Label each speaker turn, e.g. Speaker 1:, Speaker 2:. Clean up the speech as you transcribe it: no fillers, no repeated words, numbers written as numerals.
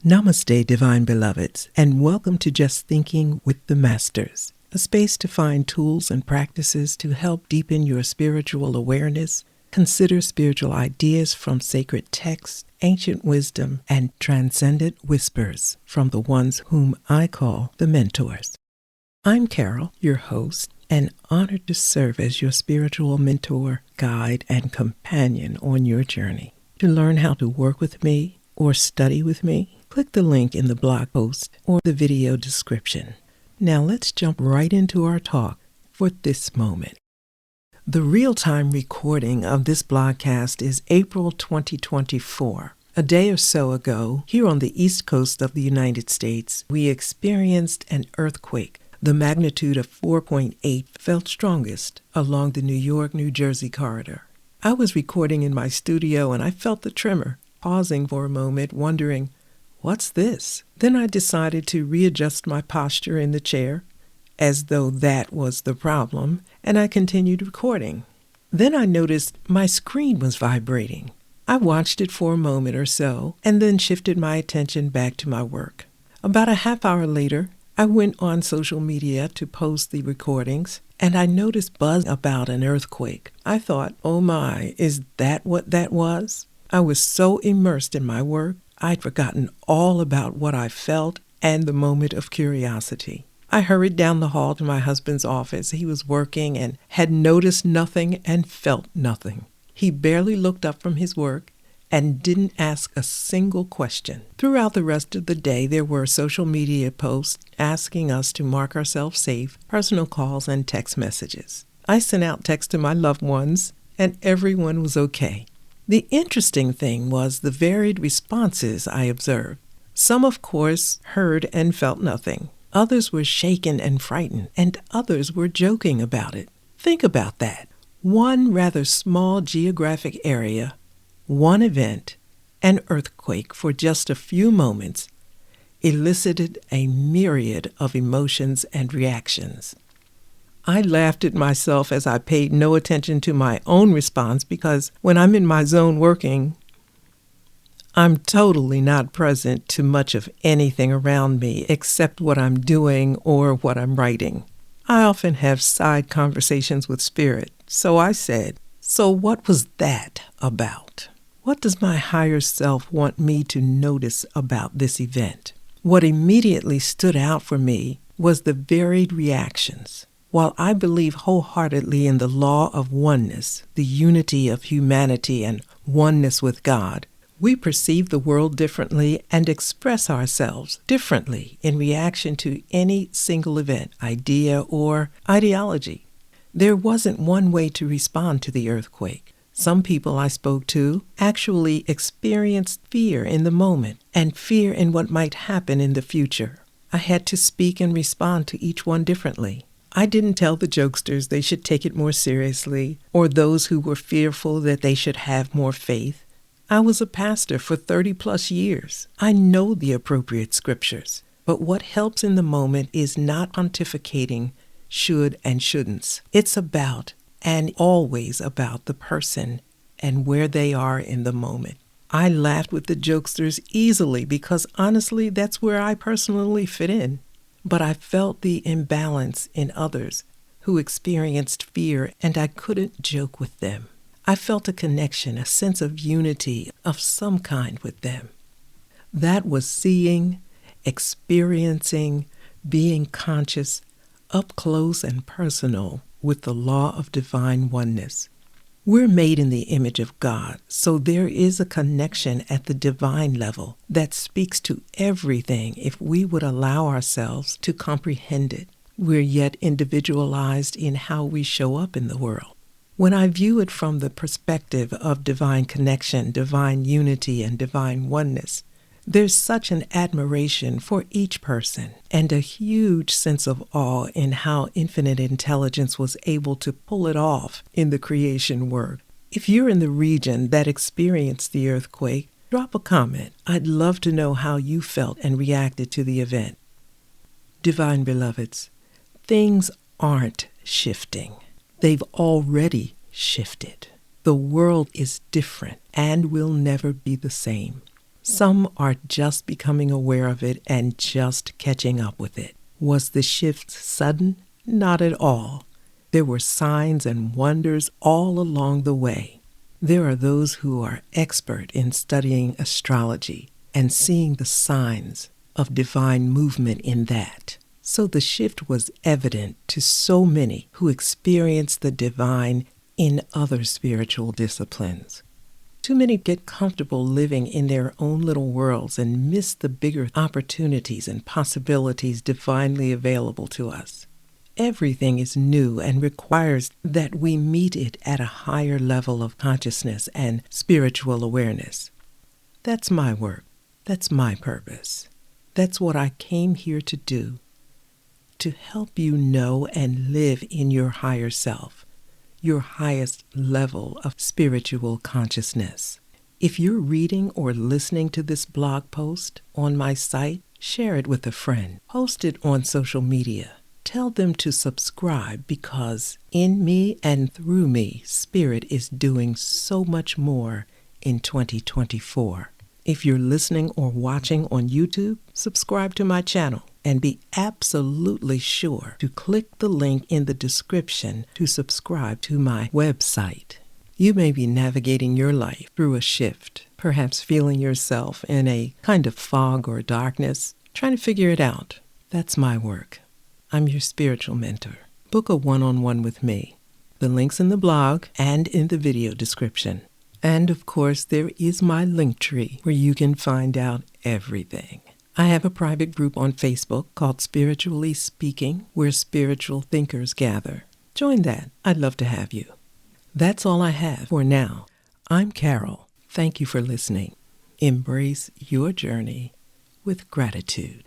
Speaker 1: Namaste, Divine Beloveds, and welcome to Just Thinking with the Masters, a space to find tools and practices to help deepen your spiritual awareness, consider spiritual ideas from sacred texts, ancient wisdom, and transcendent whispers from the ones whom I call the mentors. I'm Carol, your host, and honored to serve as your spiritual mentor, guide, and companion on your journey. To learn how to work with me or study with me, click the link in the blog post or the video description. Now let's jump right into our talk for this moment. The real-time recording of this blogcast is April 2024. A day or so ago, here on the east coast of the United States, we experienced an earthquake. The magnitude of 4.8 felt strongest along the New York-New Jersey corridor. I was recording in my studio and I felt the tremor, pausing for a moment, wondering, what's this? Then I decided to readjust my posture in the chair, as though that was the problem, and I continued recording. Then I noticed my screen was vibrating. I watched it for a moment or so, and then shifted my attention back to my work. About a half hour later, I went on social media to post the recordings, and I noticed buzz about an earthquake. I thought, oh my, is that what that was? I was so immersed in my work, I'd forgotten all about what I felt and the moment of curiosity. I hurried down the hall to my husband's office. He was working and had noticed nothing and felt nothing. He barely looked up from his work and didn't ask a single question. Throughout the rest of the day, there were social media posts asking us to mark ourselves safe, personal calls, and text messages. I sent out texts to my loved ones, and everyone was okay. The interesting thing was the varied responses I observed. Some, of course, heard and felt nothing. Others were shaken and frightened, and others were joking about it. Think about that. One rather small geographic area, one event, an earthquake for just a few moments, elicited a myriad of emotions and reactions. I laughed at myself as I paid no attention to my own response because when I'm in my zone working, I'm totally not present to much of anything around me except what I'm doing or what I'm writing. I often have side conversations with Spirit, so I said, so what was that about? What does my higher self want me to notice about this event? What immediately stood out for me was the varied reactions. While I believe wholeheartedly in the law of oneness, the unity of humanity and oneness with God, we perceive the world differently and express ourselves differently in reaction to any single event, idea, or ideology. There wasn't one way to respond to the earthquake. Some people I spoke to actually experienced fear in the moment and fear in what might happen in the future. I had to speak and respond to each one differently. I didn't tell the jokesters they should take it more seriously, or those who were fearful that they should have more faith. I was a pastor for 30+ years. I know the appropriate scriptures, but what helps in the moment is not pontificating should and shouldn'ts. It's about, and always about, the person and where they are in the moment. I laughed with the jokesters easily because honestly, that's where I personally fit in. But I felt the imbalance in others who experienced fear, and I couldn't joke with them. I felt a connection, a sense of unity of some kind with them. That was seeing, experiencing, being conscious, up close and personal with the law of divine oneness. We're made in the image of God, so there is a connection at the divine level that speaks to everything if we would allow ourselves to comprehend it. We're yet individualized in how we show up in the world. When I view it from the perspective of divine connection, divine unity, and divine oneness, there's such an admiration for each person and a huge sense of awe in how infinite intelligence was able to pull it off in the creation work. If you're in the region that experienced the earthquake, drop a comment. I'd love to know how you felt and reacted to the event. Divine Beloveds, things aren't shifting. They've already shifted. The world is different and will never be the same. Some are just becoming aware of it and just catching up with it. Was the shift sudden? Not at all. There were signs and wonders all along the way. There are those who are expert in studying astrology and seeing the signs of divine movement in that. So the shift was evident to so many who experienced the divine in other spiritual disciplines. Too many get comfortable living in their own little worlds and miss the bigger opportunities and possibilities divinely available to us. Everything is new and requires that we meet it at a higher level of consciousness and spiritual awareness. That's my work. That's my purpose. That's what I came here to do. To help you know and live in your higher self, your highest level of spiritual consciousness. If you're reading or listening to this blog post on my site, share it with a friend. Post it on social media. Tell them to subscribe because in me and through me, Spirit is doing so much more in 2024. If you're listening or watching on YouTube, subscribe to my channel and be absolutely sure to click the link in the description to subscribe to my website. You may be navigating your life through a shift, perhaps feeling yourself in a kind of fog or darkness, trying to figure it out. That's my work. I'm your spiritual mentor. Book a one-on-one with me. The link's in the blog and in the video description. And of course, there is my Linktree where you can find out everything. I have a private group on Facebook called Spiritually Speaking, where spiritual thinkers gather. Join that. I'd love to have you. That's all I have for now. I'm Carol. Thank you for listening. Embrace your journey with gratitude.